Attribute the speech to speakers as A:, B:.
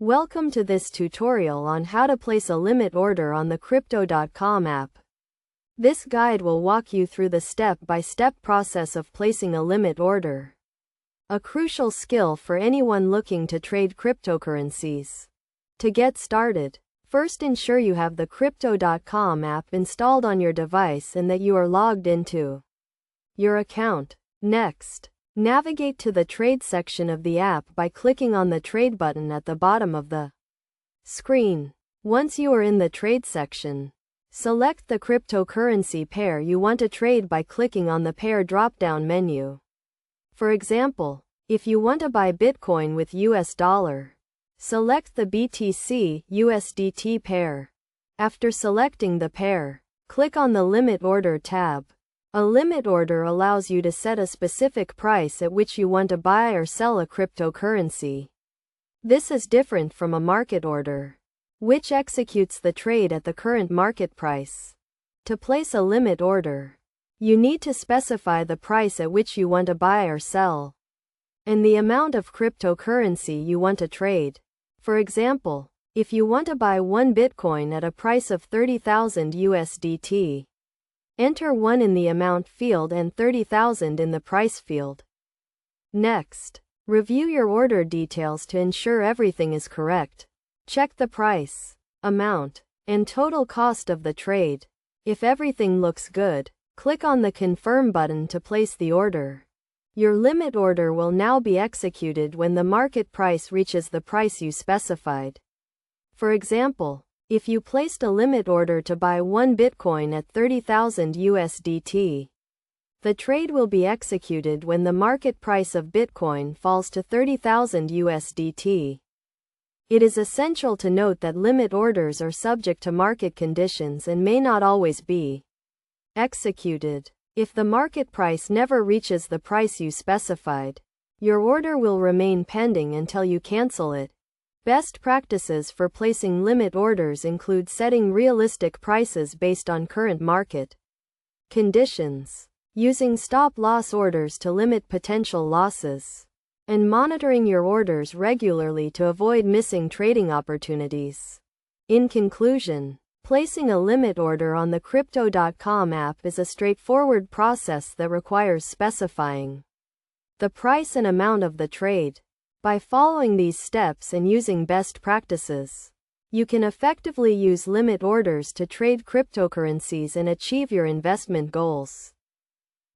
A: Welcome to this tutorial on how to place a limit order on the Crypto.com app. This guide will walk you through the step-by-step process of placing a limit order. A crucial skill for anyone looking to trade cryptocurrencies. To get started, first ensure you have the Crypto.com app installed on your device and that you are logged into your account. Next, navigate to the Trade section of the app by clicking on the Trade button at the bottom of the screen. Once you are in the Trade section, select the cryptocurrency pair you want to trade by clicking on the Pair drop-down menu. For example, if you want to buy Bitcoin with US dollar, select the BTC USDT pair. After selecting the pair, click on the Limit Order tab. A limit order allows you to set a specific price at which you want to buy or sell a cryptocurrency. This is different from a market order, which executes the trade at the current market price. To place a limit order, you need to specify the price at which you want to buy or sell, and the amount of cryptocurrency you want to trade. For example, if you want to buy 1 Bitcoin at a price of 30,000 USDT, enter 1 in the amount field and 30,000 in the price field. Next, review your order details to ensure everything is correct. Check the price, amount, and total cost of the trade. If everything looks good, click on the Confirm button to place the order. Your limit order will now be executed when the market price reaches the price you specified. For example, if you placed a limit order to buy 1 Bitcoin at 30,000 USDT, the trade will be executed when the market price of Bitcoin falls to 30,000 USDT. It is essential to note that limit orders are subject to market conditions and may not always be executed. If the market price never reaches the price you specified, your order will remain pending until you cancel it. Best practices for placing limit orders include setting realistic prices based on current market conditions, using stop-loss orders to limit potential losses, and monitoring your orders regularly to avoid missing trading opportunities. In conclusion, placing a limit order on the Crypto.com app is a straightforward process that requires specifying the price and amount of the trade. By following these steps and using best practices, you can effectively use limit orders to trade cryptocurrencies and achieve your investment goals.